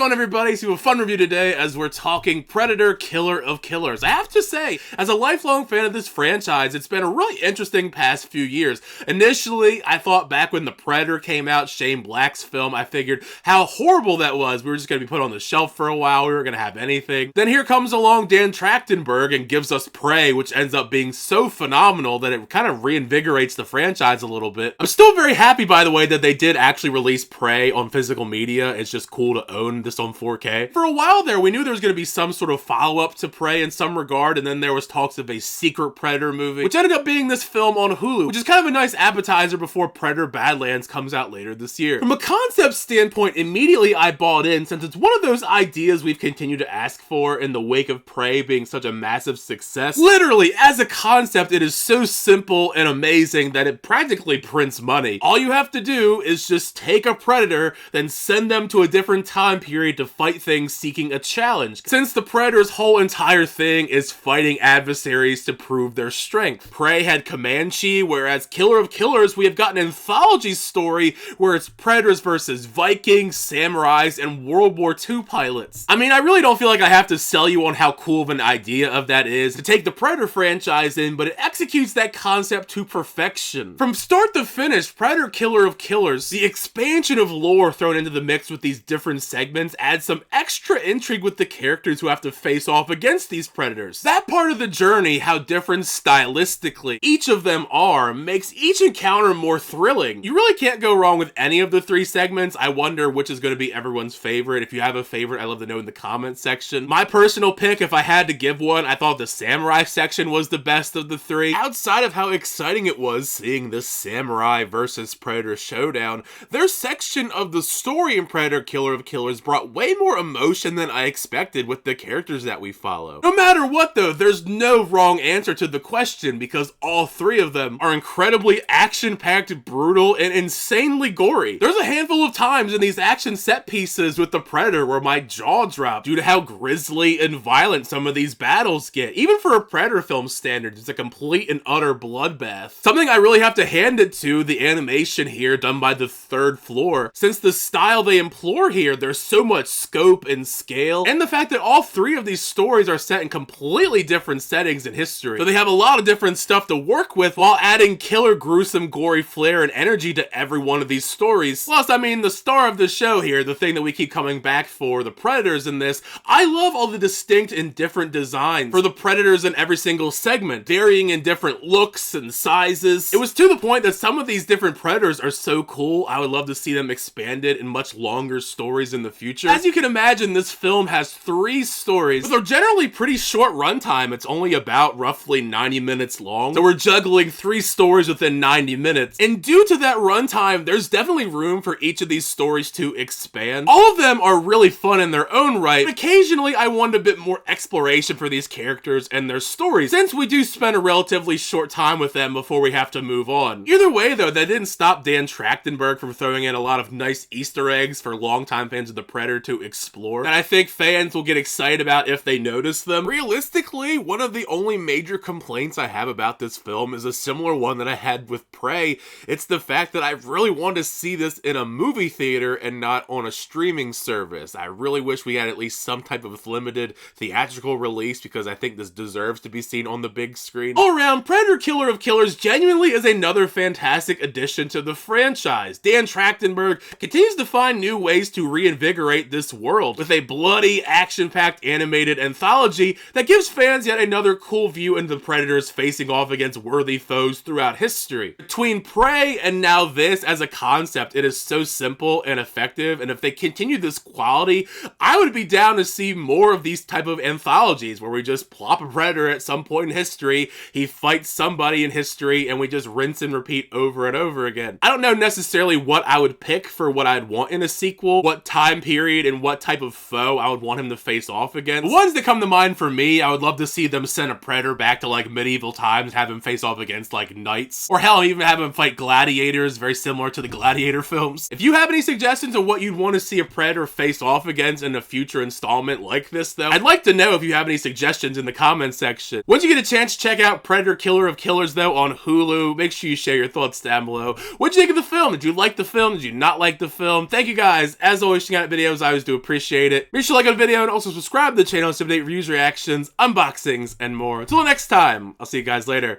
going, everybody? So, a fun review today as we're talking Predator, Killer of Killers. I have to say, as a lifelong fan of this franchise, it's been a really interesting past few years. Initially, I thought back when The Predator came out, Shane Black's film, I figured how horrible that was. We were just going to be put on the shelf for a while. We weren't going to have anything. Then here comes along Dan Trachtenberg and gives us Prey, which ends up being so phenomenal that it kind of reinvigorates the franchise a little bit. I'm still very happy, by the way, that they did actually release Prey on physical media. It's just cool to own this on 4K. For a while there, we knew there was going to be some sort of follow-up to Prey in some regard, and then there was talks of a secret Predator movie, which ended up being this film on Hulu, which is kind of a nice appetizer before Predator Badlands comes out later this year. From a concept standpoint, immediately I bought in, since it's one of those ideas we've continued to ask for in the wake of Prey being such a massive success. Literally, as a concept, it is so simple and amazing that it practically prints money. All you have to do is just take a Predator, then send them to a different time period to fight things seeking a challenge, since the Predator's whole entire thing is fighting adversaries to prove their strength. Prey had Comanche, whereas Killer of Killers, we have got an anthology story where it's Predators versus Vikings, samurais, and World War II pilots. I mean, I really don't feel like I have to sell you on how cool of an idea of that is to take the Predator franchise in, but it executes that concept to perfection. From start to finish, Predator Killer of Killers, the expansion of lore thrown into the mix with these different segments adds some extra intrigue with the characters who have to face off against these predators. That part of the journey, how different stylistically each of them are, makes each encounter more thrilling. You really can't go wrong with any of the three segments. I wonder which is going to be everyone's favorite. If you have a favorite, I'd love to know in the comments section. My personal pick, if I had to give one, I thought the samurai section was the best of the three. Outside of how exciting it was seeing this samurai versus predator showdown, their section of the story in Predator Killer of Killers brought way more emotion than I expected with the characters that we follow. No matter what though, there's no wrong answer to the question because all three of them are incredibly action-packed, brutal, and insanely gory. There's a handful of times in these action set pieces with the Predator where my jaw dropped due to how grisly and violent some of these battles get. Even for a Predator film standard, it's a complete and utter bloodbath. Something I really have to hand it to, the animation here done by the Third Floor. Since the style they employ here, there's so much scope and scale, and the fact that all three of these stories are set in completely different settings in history. So they have a lot of different stuff to work with while adding killer, gruesome, gory flair and energy to every one of these stories. Plus, I mean, the star of the show here, the thing that we keep coming back for, the Predators in this, I love all the distinct and different designs for the Predators in every single segment, varying in different looks and sizes. It was to the point that some of these different Predators are so cool, I would love to see them expanded in much longer stories in the future. As you can imagine, this film has three stories, but they're generally pretty short runtime. It's only about roughly 90 minutes long, so we're juggling three stories within 90 minutes. And due to that runtime, there's definitely room for each of these stories to expand. All of them are really fun in their own right, but occasionally I want a bit more exploration for these characters and their stories, since we do spend a relatively short time with them before we have to move on. Either way though, that didn't stop Dan Trachtenberg from throwing in a lot of nice Easter eggs for longtime fans of the Predator to explore, and I think fans will get excited about if they notice them. Realistically, one of the only major complaints I have about this film is a similar one that I had with Prey. It's the fact that I really want to see this in a movie theater and not on a streaming service. I really wish we had at least some type of limited theatrical release because I think this deserves to be seen on the big screen. All around, Predator Killer of Killers genuinely is another fantastic addition to the franchise. Dan Trachtenberg continues to find new ways to reinvigorate this world with a bloody, action-packed animated anthology that gives fans yet another cool view into the Predators facing off against worthy foes throughout history. Between Prey and now this as a concept, it is so simple and effective, and if they continue this quality, I would be down to see more of these type of anthologies where we just plop a Predator at some point in history, he fights somebody in history, and we just rinse and repeat over and over again. I don't know necessarily what I would pick for what I'd want in a sequel, what time period and what type of foe I would want him to face off against. The ones that come to mind for me, I would love to see them send a Predator back to like medieval times, have him face off against like knights, or hell, even have him fight gladiators, very similar to the Gladiator films. If you have any suggestions of what you'd want to see a Predator face off against in a future installment like this though, I'd like to know if you have any suggestions in the comments section. Once you get a chance, check out Predator Killer of Killers though on Hulu. Make sure you share your thoughts down below. What'd you think of the film? Did you like the film? Did you not like the film? Thank you guys, as always, for checking out the video. videos. I always do appreciate it. Make sure to like the video and also subscribe to the channel to update reviews, reactions, unboxings, and more. Until next time, I'll see you guys later.